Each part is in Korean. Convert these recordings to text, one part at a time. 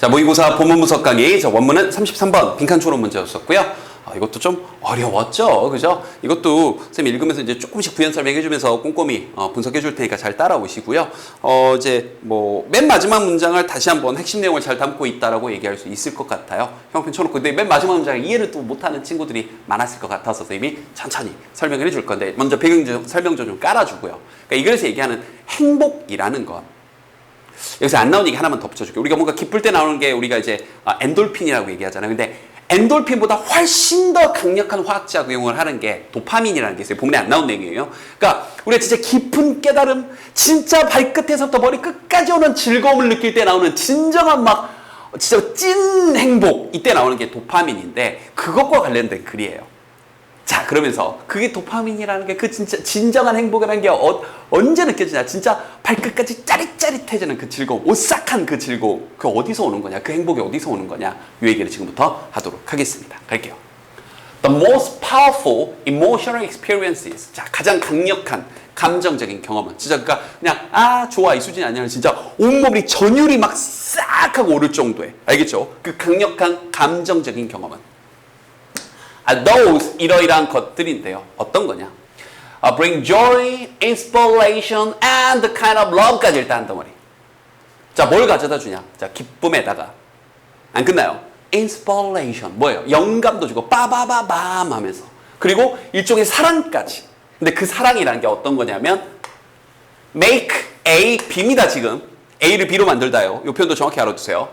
자, 모의고사 본문 분석 강의, 저 원문은 33번 빈칸 초론 문제였었고요. 이것도 좀 어려웠죠, 그죠? 이것도 선생님 읽으면서 이제 조금씩 부연 설명해주면서 꼼꼼히 분석해 줄 테니까 잘 따라오시고요. 이제 뭐 맨 마지막 문장을 다시 한번 핵심 내용을 잘 담고 있다라고 얘기할 수 있을 것 같아요. 형편 쳐놓고 근데 맨 마지막 문장을 이해를 또 못하는 친구들이 많았을 것 같아서 선생님이 천천히 설명을 해줄 건데 먼저 배경 설명조 좀 깔아주고요. 그러니까 이글에서 얘기하는 행복이라는 것. 여기서 안 나온 얘기 하나만 더 붙여줄게요. 우리가 뭔가 기쁠 때 나오는 게 우리가 이제 엔돌핀이라고 얘기하잖아요. 근데 엔돌핀보다 훨씬 더 강력한 화학작용을 하는 게 도파민이라는 게 있어요. 본문에 안 나온 내용이에요. 그러니까 우리가 진짜 깊은 깨달음, 진짜 발끝에서부터 머리 끝까지 오는 즐거움을 느낄 때 나오는 진정한 막 진짜 찐 행복, 이때 나오는 게 도파민인데 그것과 관련된 글이에요. 자, 그러면서 그게 도파민이라는 게 그 진짜 진정한 행복이라는 게 언제 느껴지냐. 진짜 발끝까지 짜릿짜릿해지는 그 즐거움, 오싹한 그 즐거움. 그 어디서 오는 거냐. 그 행복이 어디서 오는 거냐. 이 얘기를 지금부터 하도록 하겠습니다. 갈게요. The most powerful emotional experiences. 자, 가장 강력한 감정적인 경험은 진짜 그냥 좋아 이 수준이 아니라 진짜 온몸이 전율이 막 싹 하고 오를 정도의, 알겠죠? 그 강력한 감정적인 경험은 those 이러이러한 것들인데요. 어떤 거냐? Bring joy, inspiration, and the kind of love까지 일단 한 덩어리. 자, 뭘 가져다 주냐? 자, 기쁨에다가 안 끝나요. inspiration 뭐예요? 영감도 주고 빠바바밤 하면서 그리고 일종의 사랑까지. 근데 그 사랑이라는 게 어떤 거냐면 make A B입니다. 지금 A를 B로 만들다요. 이 표현도 정확히 알아두세요.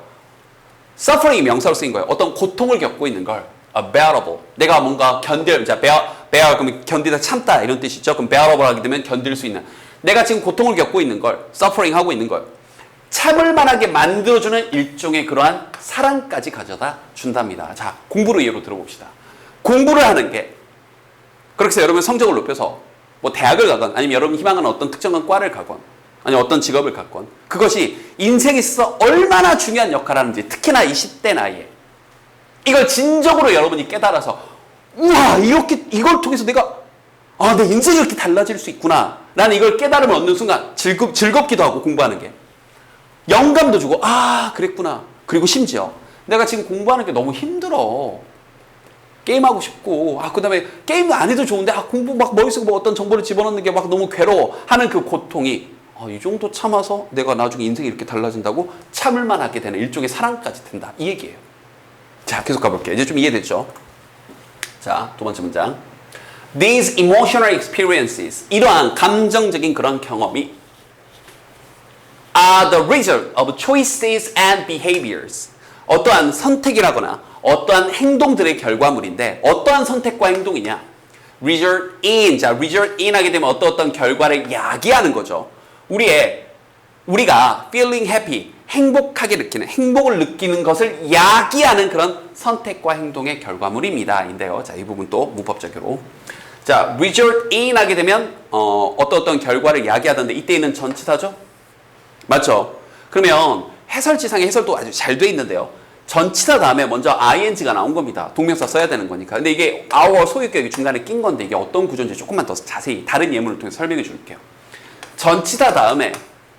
suffering이 명사로 쓰인 거예요. 어떤 고통을 겪고 있는 걸 bearable. 내가 뭔가 자, bear 그러면 견디다 참다 이런 뜻이죠. 그럼 bearable 하게 되면 견딜 수 있는. 내가 지금 고통을 겪고 있는 걸, suffering 하고 있는 걸 참을 만하게 만들어주는 일종의 그러한 사랑까지 가져다 준답니다. 자, 공부를 예로 들어봅시다. 공부를 하는 게 그렇게 해서 여러분 성적을 높여서 뭐 대학을 가건 아니면 여러분 희망하는 어떤 특정한 과를 가건 아니 어떤 직업을 갖건 그것이 인생에 있어서 얼마나 중요한 역할을 하는지 특히나 20대 나이에 이걸 진정으로 여러분이 깨달아서 우와 이걸 통해서 내가 내 인생이 이렇게 달라질 수 있구나 라는 이걸 깨달음을 얻는 순간 즐겁기도 하고 공부하는 게 영감도 주고 그랬구나. 그리고 심지어 내가 지금 공부하는 게 너무 힘들어. 게임하고 싶고 그 다음에 게임도 안 해도 좋은데 공부 막 머릿속에 뭐 어떤 정보를 집어넣는 게 막 너무 괴로워 하는 그 고통이 이 정도 참아서 내가 나중에 인생이 이렇게 달라진다고 참을 만하게 되는 일종의 사랑까지 된다. 이 얘기예요. 자, 계속 가볼게요. 이제 좀 이해됐죠? 자, 두 번째 문장. These emotional experiences, 이러한 감정적인 그런 경험이 are the result of choices and behaviors. 어떠한 선택이라거나 어떠한 행동들의 결과물인데 어떠한 선택과 행동이냐? result in. 자, result in 하게 되면 어떤 결과를 야기하는 거죠. 우리가 feeling happy, 행복하게 느끼는, 행복을 느끼는 것을 야기하는 그런 선택과 행동의 결과물입니다. 인데요. 자, 이 부분 또 문법적으로. 자, result in 하게 되면 어떤 결과를 야기하던데 이때 있는 전치사죠? 맞죠? 그러면 해설지상의 해설도 아주 잘 돼 있는데요. 전치사 다음에 먼저 ing가 나온 겁니다. 동명사 써야 되는 거니까. 근데 이게 our 소유격이 중간에 낀 건데 이게 어떤 구조인지 조금만 더 자세히 다른 예문을 통해서 설명해 줄게요. 전치사 다음에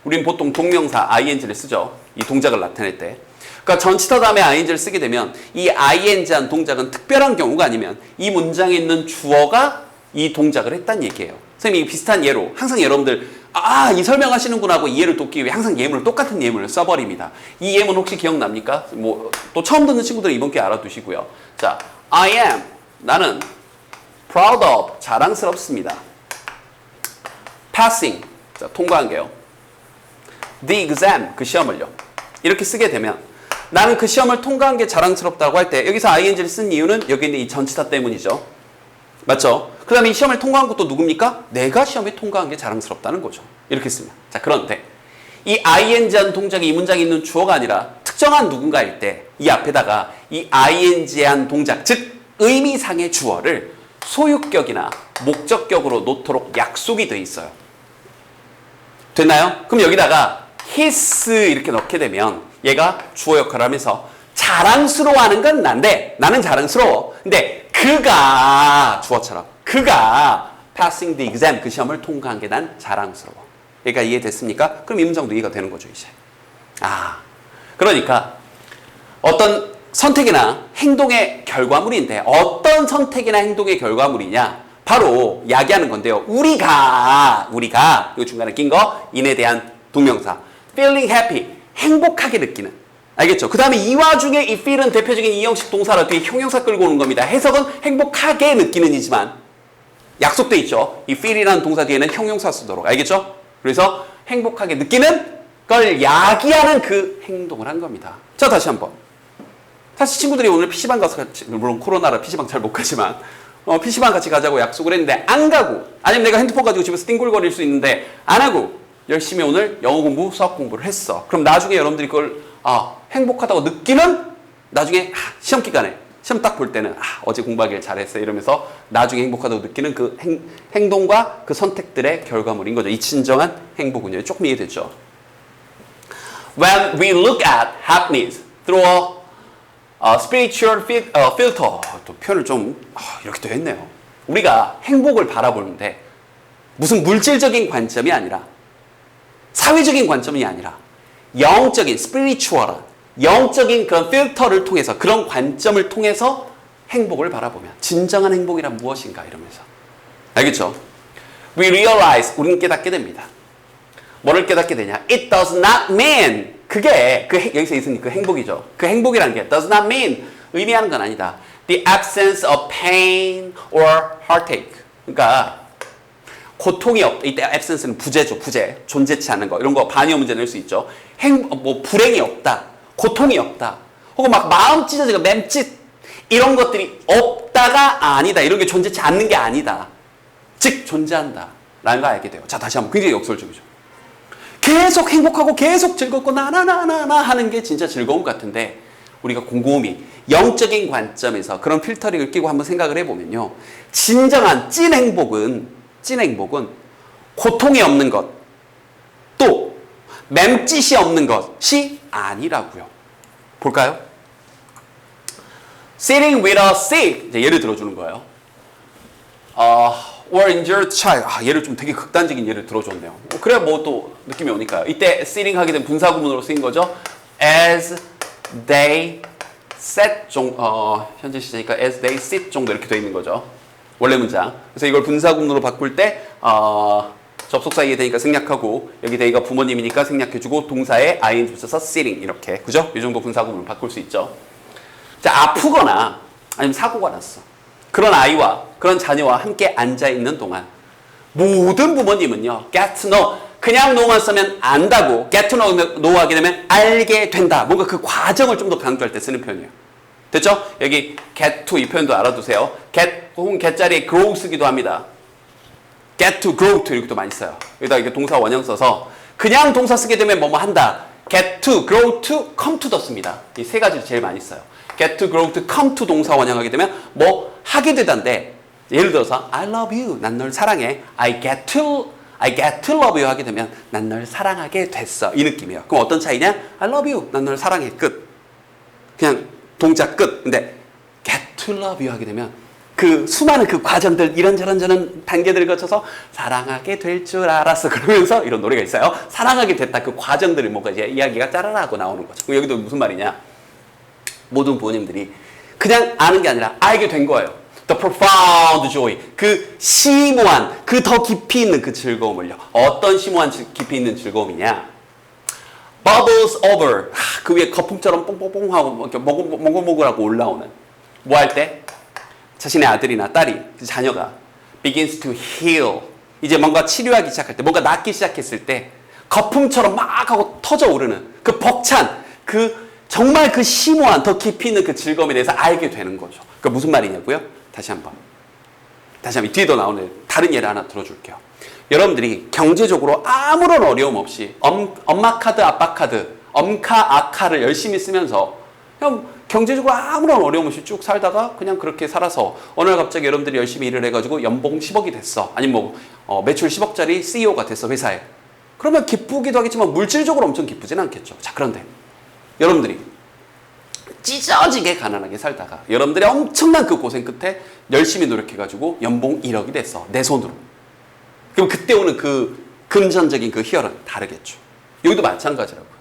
우린 보통 동명사 ing를 쓰죠. 이 동작을 나타낼 때. 그러니까 전치사 다음에 ing를 쓰게 되면 이 ing한 동작은 특별한 경우가 아니면 이 문장에 있는 주어가 이 동작을 했다는 얘기예요. 선생님이 비슷한 예로 항상 여러분들 이 설명하시는구나 하고 이해를 돕기 위해 항상 예문을 똑같은 예문을 써버립니다. 이 예문 혹시 기억납니까? 뭐 또 처음 듣는 친구들은 이번 기회에 알아두시고요. 자, I am 나는 proud of 자랑스럽습니다. passing 자, 통과한 게요. The exam 그 시험을요. 이렇게 쓰게 되면 나는 그 시험을 통과한 게 자랑스럽다고 할 때 여기서 ing를 쓴 이유는 여기 있는 이 전치사 때문이죠. 맞죠? 그 다음에 이 시험을 통과한 것도 누굽니까? 내가 시험에 통과한 게 자랑스럽다는 거죠. 이렇게 쓰면. 자, 그런데 이 ing한 동작이 이 문장에 있는 주어가 아니라 특정한 누군가일 때 이 앞에다가 이 ing한 동작, 즉 의미상의 주어를 소유격이나 목적격으로 놓도록 약속이 돼 있어요. 됐나요? 그럼 여기다가 his 이렇게 넣게 되면 얘가 주어 역할을 하면서 자랑스러워하는 건 난데 나는 자랑스러워. 근데 그가 주어처럼 그가 passing the exam 그 시험을 통과한 게 난 자랑스러워. 얘가 이해됐습니까? 그럼 이 문장도 이해가 되는 거죠 이제. 그러니까 어떤 선택이나 행동의 결과물인데 어떤 선택이나 행동의 결과물이냐? 바로 야기하는 건데요. 우리가 이거 중간에 낀 거 in에 대한 동명사 feeling happy 행복하게 느끼는 알겠죠? 그 다음에 이 와중에 이 feel은 대표적인 이형식 동사라 뒤에 형용사 끌고 오는 겁니다. 해석은 행복하게 느끼는 이지만 약속돼 있죠. 이 feel이라는 동사 뒤에는 형용사 쓰도록 알겠죠? 그래서 행복하게 느끼는 걸 야기하는 그 행동을 한 겁니다. 자 다시 한번 사실 친구들이 오늘 PC방 가서 같이, 물론 코로나라 PC방 잘 못 가지만 PC방 같이 가자고 약속을 했는데 안 가고 아니면 내가 핸드폰 가지고 집에서 띵굴거릴 수 있는데 안 하고 열심히 오늘 영어 공부, 수학 공부를 했어. 그럼 나중에 여러분들이 그걸 행복하다고 느끼는 나중에 시험 기간에 시험 딱 볼 때는 어제 공부하길 잘했어 이러면서 나중에 행복하다고 느끼는 그 행동과 그 선택들의 결과물인 거죠. 이 진정한 행복은요. 조금 이해됐죠? When we look at happiness through a spiritual filter 또 표현을 좀 이렇게 또 했네요. 우리가 행복을 바라보는데 무슨 물질적인 관점이 아니라 사회적인 관점이 아니라 영적인 spiritual한 영적인 그런 필터를 통해서 그런 관점을 통해서 행복을 바라보면 진정한 행복이란 무엇인가 이러면서 알겠죠? We realize 우리는 깨닫게 됩니다. 뭐를 깨닫게 되냐? It does not mean 그게 여기서 있으니 그 행복이죠. 그 행복이라는 게 does not mean 의미하는 건 아니다. The absence of pain or heartache. 그러니까 고통이 없다. 이때 absence는 부재죠. 부재. 존재치 않는 거. 이런 거 반의어 문제 낼 수 있죠. 불행이 없다. 고통이 없다. 혹은 막 마음 찢어지고 맴짓 이런 것들이 없다가 아니다. 이런 게 존재치 않는 게 아니다. 즉 존재한다. 라는 걸 알게 돼요. 자 다시 한번 굉장히 역설적이죠. 계속 행복하고 계속 즐겁고 나나나나나 하는 게 진짜 즐거움 같은데 우리가 곰곰이 영적인 관점에서 그런 필터링을 끼고 한번 생각을 해보면요. 진정한 찐 행복은 고통이 없는 것, 또 맴짓이 없는 것이 아니라고요. 볼까요? Sitting with a sick, 이제 예를 들어주는 거예요. or injured child. 예를 좀 되게 극단적인 예를 들어줬네요. 그래야 뭐 또 느낌이 오니까요. 이때 sitting 하게 된 분사구문으로 쓰인 거죠. As they sat 현재 시제니까 as they sit 정도 이렇게 되어 있는 거죠. 원래 문장. 그래서 이걸 분사구문으로 바꿀 때 접속사 이해되니까 생략하고 여기 they가 부모님이니까 생략해주고 동사에 ing 붙여서 sitting 이렇게 그죠? 이 정도 분사구문을 바꿀 수 있죠. 자 아프거나 아니면 사고가 났어. 그런 아이와 그런 자녀와 함께 앉아있는 동안 모든 부모님은요. get to know 그냥 know만 쓰면 안다고 get to know 하게 되면 알게 된다. 뭔가 그 과정을 좀 더 강조할 때 쓰는 표현이에요. 됐죠? 여기 get to 이 표현도 알아두세요. get 혹은 get 자리에 grow 쓰기도 합니다. get to grow to 이렇게도 많이 써요. 여기다 이렇게 동사 원형 써서 그냥 동사 쓰게 되면 뭐뭐 한다. get to, grow to, come to 더 씁니다. 이 세 가지를 제일 많이 써요. get to, grow to, come to 동사 원형하게 되면 뭐 하게 되던데 예를 들어서 I love you, 난 널 사랑해. I get to love you 하게 되면 난 널 사랑하게 됐어. 이 느낌이에요. 그럼 어떤 차이냐? I love you, 난 널 사랑해. 끝. 그냥 동작 끝. 근데 get to love you 하게 되면 그 수많은 그 과정들 이런저런 단계들을 거쳐서 사랑하게 될 줄 알았어. 그러면서 이런 노래가 있어요. 사랑하게 됐다. 그 과정들을 뭔가 이제 이야기가 짜라라 하고 나오는 거죠. 그럼 여기도 무슨 말이냐? 모든 부모님들이 그냥 아는 게 아니라 알게 된 거예요. The profound joy. 그 심오한, 그 더 깊이 있는 그 즐거움을요. 어떤 심오한 깊이 있는 즐거움이냐? Bubbles over. 그 위에 거품처럼 뽕뽕뽕 하고 이렇게 모글모글하고 올라오는. 뭐 할 때? 자신의 아들이나 딸이, 자녀가 begins to heal. 이제 뭔가 치료하기 시작할 때, 뭔가 낫기 시작했을 때 거품처럼 막 하고 터져 오르는 그 벅찬, 그 정말 그 심오한 더 깊이 있는 그 즐거움에 대해서 알게 되는 거죠. 그러니까 무슨 말이냐고요? 다시 한번 뒤에도 나오는 다른 예를 하나 들어줄게요. 여러분들이 경제적으로 아무런 어려움 없이 엄마 카드, 아빠 카드, 엄카, 아카를 열심히 쓰면서 그냥 경제적으로 아무런 어려움 없이 쭉 살다가 그냥 그렇게 살아서 어느 날 갑자기 여러분들이 열심히 일을 해가지고 연봉 10억이 됐어. 아니면 뭐 매출 10억짜리 CEO가 됐어, 회사에. 그러면 기쁘기도 하겠지만 물질적으로 엄청 기쁘진 않겠죠. 자, 그런데 여러분들이 찢어지게 가난하게 살다가 여러분들의 엄청난 그 고생 끝에 열심히 노력해가지고 연봉 1억이 됐어. 내 손으로. 그럼 그때 오는 그 금전적인 그 희열은 다르겠죠. 여기도 마찬가지라고요.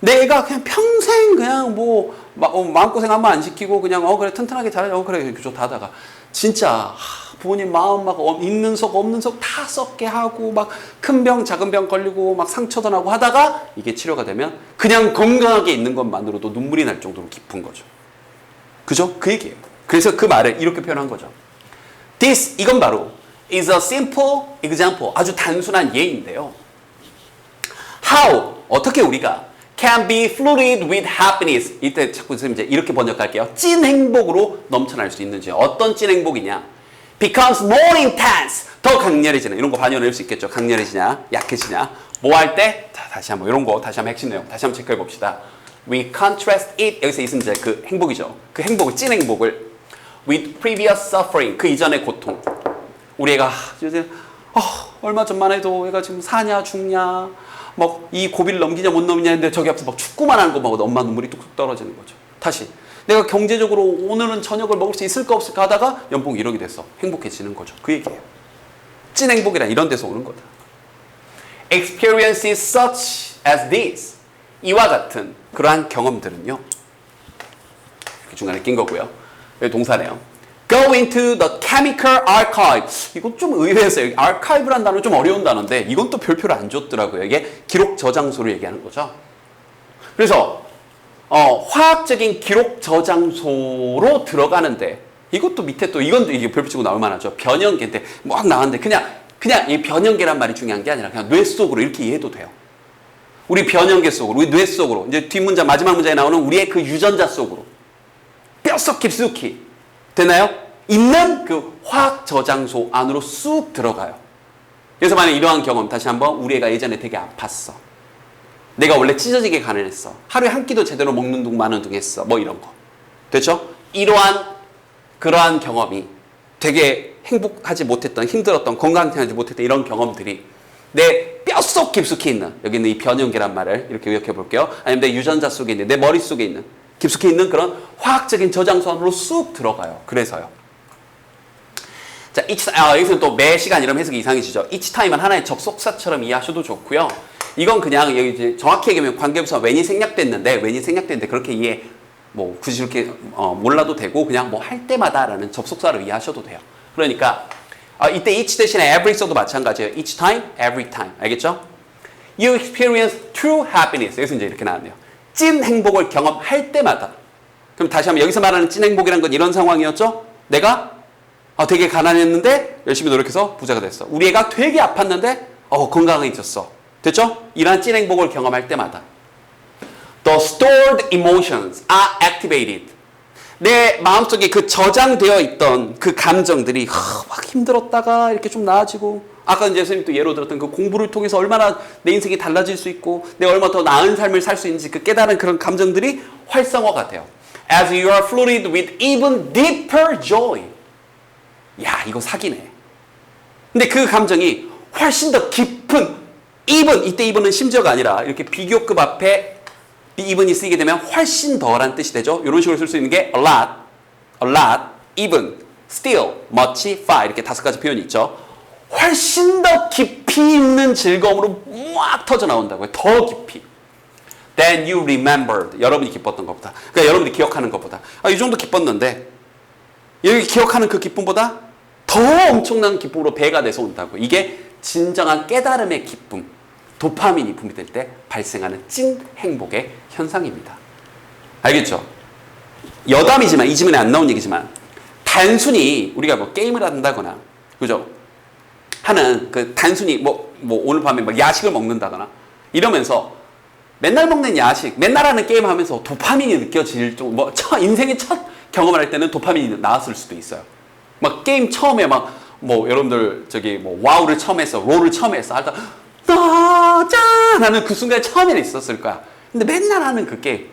내 애가 그냥 평생 그냥 뭐 마음고생 한번 안 시키고 그냥 그래 튼튼하게 잘해 그래 좋다 하다가 진짜 부모님 마음 막 있는 속 없는 속 다 썩게 하고 막 큰 병 작은 병 걸리고 막 상처도 나고 하다가 이게 치료가 되면 그냥 건강하게 있는 것만으로도 눈물이 날 정도로 깊은 거죠. 그죠? 그 얘기예요. 그래서 그 말을 이렇게 표현한 거죠. This 이건 바로 is a simple example. 아주 단순한 예인데요. How 어떻게 우리가 can be flooded with happiness. 이때 자꾸 이제 이렇게 번역할게요. 찐 행복으로 넘쳐날 수 있는지. 어떤 찐 행복이냐? Becomes more intense. 더 강렬해지는. 이런 거 반영할 수 있겠죠. 강렬해지냐, 약해지냐. 뭐 할 때? 자, 다시 한번 이런 거 다시 한번 핵심 내용 다시 한번 체크해 봅시다. We contrast it. 여기서 있으면 이제 그 행복이죠. 그 행복을 찐 행복을 with previous suffering. 그 이전의 고통. 우리 애가 이제 얼마 전만 해도 애가 지금 사냐 죽냐 막 이 고비를 넘기냐 못 넘기냐 했는데 저기 앞에서 막 축구만 하는 거 보고 엄마 눈물이 뚝뚝 떨어지는 거죠. 다시 내가 경제적으로 오늘은 저녁을 먹을 수 있을까 없을까 하다가 연봉 1억이 됐어. 행복해지는 거죠. 그 얘기예요. 찐 행복이란 이런 데서 오는 거다. Experiences such as this. 이와 같은 그러한 경험들은요. 이렇게 중간에 낀 거고요. 여기 동사네요. Go into the chemical archive. 이거 좀 의외였어요. archive라는 단어는 좀 어려운 단어인데 이건 또 별표를 안 줬더라고요. 이게 기록 저장소를 얘기하는 거죠. 그래서 화학적인 기록 저장소로 들어가는데 이것도 밑에 또 이건 이게 별표 치고 나올 만하죠. 변형계인데 막 나왔는데 그냥 이 변형계란 말이 중요한 게 아니라 그냥 뇌 속으로 이렇게 이해해도 돼요. 우리 변형계 속으로, 우리 뇌 속으로 이제 뒷문장 마지막 문장에 나오는 우리의 그 유전자 속으로 뼛속 깊숙이 되나요? 있는 그 화학 저장소 안으로 쑥 들어가요. 그래서 만약 이러한 경험 다시 한번 우리 애가 예전에 되게 아팠어. 내가 원래 찢어지게 가난했어. 하루에 한 끼도 제대로 먹는 둥 마는 둥 했어. 뭐 이런 거. 됐죠? 그러한 경험이 되게 행복하지 못했던 힘들었던 건강하지 못했던 이런 경험들이 내 뼛속 깊숙이 있는 여기 있는 이 변형계란 말을 이렇게 기억해 볼게요. 아니면 내 유전자 속에 있는 내 머릿속에 있는 깊숙이 있는 그런 화학적인 저장소 안으로 쑥 들어가요. 그래서요. 자, 여기서 또 매 시간 이런 해석이 이상해지죠. each time은 하나의 접속사처럼 이해하셔도 좋고요. 이건 그냥 여기 이제 정확히 얘기하면 관계부사 when이 생략됐는데 그렇게 이해 뭐 굳이 그렇게 몰라도 되고 그냥 뭐 할 때마다라는 접속사로 이해하셔도 돼요. 그러니까 이때 each 대신에 every 써도 마찬가지예요. each time, every time. 알겠죠? You experience true happiness. 여기서 이제 이렇게 나왔네요. 찐 행복을 경험할 때마다. 그럼 다시 한번 여기서 말하는 찐 행복이란 건 이런 상황이었죠? 내가 되게 가난했는데 열심히 노력해서 부자가 됐어. 우리 애가 되게 아팠는데 건강해졌어. 됐죠? 이러한 찐 행복을 경험할 때마다. The stored emotions are activated. 내 마음속에 그 저장되어 있던 그 감정들이 막 힘들었다가 이렇게 좀 나아지고 아까 이제 선생님 또 예로 들었던 그 공부를 통해서 얼마나 내 인생이 달라질 수 있고 내가 얼마나 더 나은 삶을 살 수 있는지 그 깨달은 그런 감정들이 활성화가 돼요. As you are flooded with even deeper joy. 야, 이거 사기네. 근데 그 감정이 훨씬 더 깊은 even, 이때 even은 심지어가 아니라 이렇게 비교급 앞에 even이 쓰이게 되면 훨씬 더란 뜻이 되죠. 이런 식으로 쓸 수 있는 게 a lot, even, still, much, far 이렇게 5가지 표현이 있죠. 훨씬 더 깊이 있는 즐거움으로 막 터져 나온다고요. 더 깊이. Then you remembered. 여러분이 기뻤던 것보다. 그러니까 여러분이 기억하는 것보다. 이 정도 기뻤는데 여기 기억하는 그 기쁨보다 더 엄청난 기쁨으로 배가 돼서 온다고. 이게 진정한 깨달음의 기쁨. 도파민이 분비될 때 발생하는 찐 행복의 현상입니다. 알겠죠? 여담이지만 이 지문에 안 나온 얘기지만 단순히 우리가 뭐 게임을 한다거나 그죠? 하는 그 단순히 뭐 오늘 밤에 막 야식을 먹는다거나 이러면서 맨날 먹는 야식, 맨날 하는 게임 하면서 도파민이 느껴질 정도 인생의 첫 경험을 할 때는 도파민이 나왔을 수도 있어요. 막 게임 처음에 여러분들 와우를 처음 했어, 롤을 처음 했어 하다 짠 하는 그 순간에 처음에는 있었을 거야. 근데 맨날 하는 그 게임,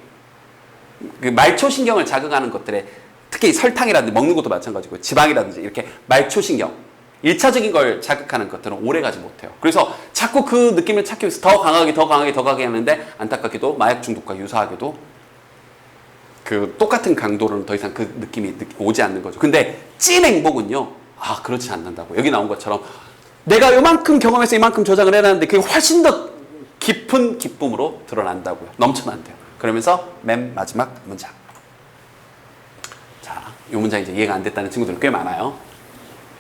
그 말초신경을 자극하는 것들에 특히 설탕이라든지 먹는 것도 마찬가지고 지방이라든지 이렇게 말초신경 1차적인 걸 자극하는 것들은 오래가지 못해요. 그래서 자꾸 그 느낌을 찾기 위해서 더 강하게 하는데 안타깝게도 마약 중독과 유사하게도 그 똑같은 강도로는 더 이상 그 느낌이 오지 않는 거죠. 근데 찐 행복은요, 그렇지 않는다고. 여기 나온 것처럼 내가 요만큼 경험해서 이만큼 저장을 해놨는데 그게 훨씬 더 깊은 기쁨으로 드러난다고요. 넘쳐난대요. 그러면서 맨 마지막 문장. 자, 이 문장 이제 이해가 안 됐다는 친구들 꽤 많아요.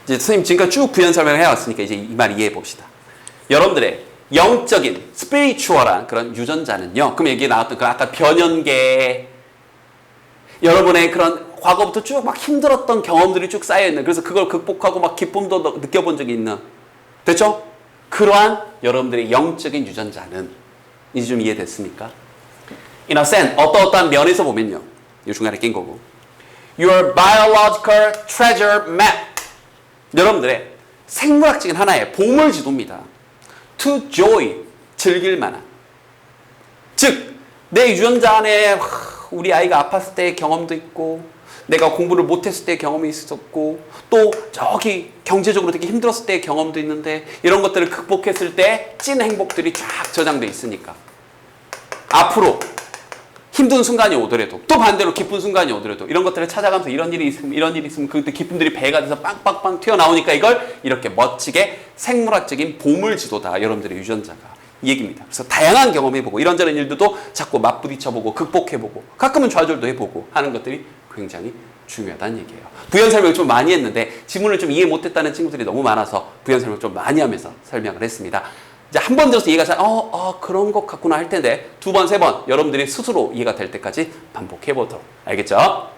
이제 선생님 지금까지 쭉 부연 설명을 해왔으니까 이제 이 말 이해해 봅시다. 여러분들의 영적인 스피리추얼한 그런 유전자는요. 그럼 여기에 나왔던 그 아까 변연계 여러분의 그런 과거부터 쭉 막 힘들었던 경험들이 쭉 쌓여있는 그래서 그걸 극복하고 막 기쁨도 느껴본 적이 있는 됐죠? 그러한 여러분들의 영적인 유전자는 이제 좀 이해됐습니까? In a sense, 어떠한 면에서 보면요. 이 중간에 낀 거고 Your biological treasure map 여러분들의 생물학적인 하나의 보물지도입니다. To joy, 즐길 만한 즉, 내 유전자 안에 우리 아이가 아팠을 때의 경험도 있고 내가 공부를 못했을 때의 경험이 있었고 또 저기 경제적으로 되게 힘들었을 때의 경험도 있는데 이런 것들을 극복했을 때 찐 행복들이 쫙 저장돼 있으니까 앞으로 힘든 순간이 오더라도 또 반대로 기쁜 순간이 오더라도 이런 것들을 찾아가면서 이런 일이 있으면 그때 기쁨들이 배가 돼서 빵빵빵 튀어나오니까 이걸 이렇게 멋지게 생물학적인 보물지도다. 여러분들의 유전자가. 이 얘기입니다. 그래서 다양한 경험해보고 이런저런 일들도 자꾸 맞부딪혀보고 극복해보고 가끔은 좌절도 해보고 하는 것들이 굉장히 중요하다는 얘기예요. 부연 설명을 좀 많이 했는데 지문을 좀 이해 못했다는 친구들이 너무 많아서 부연 설명을 좀 많이 하면서 설명을 했습니다. 이제 한 번 들어서 이해가 잘, 그런 것 같구나 할 텐데 두 번, 세 번 여러분들이 스스로 이해가 될 때까지 반복해보도록. 알겠죠?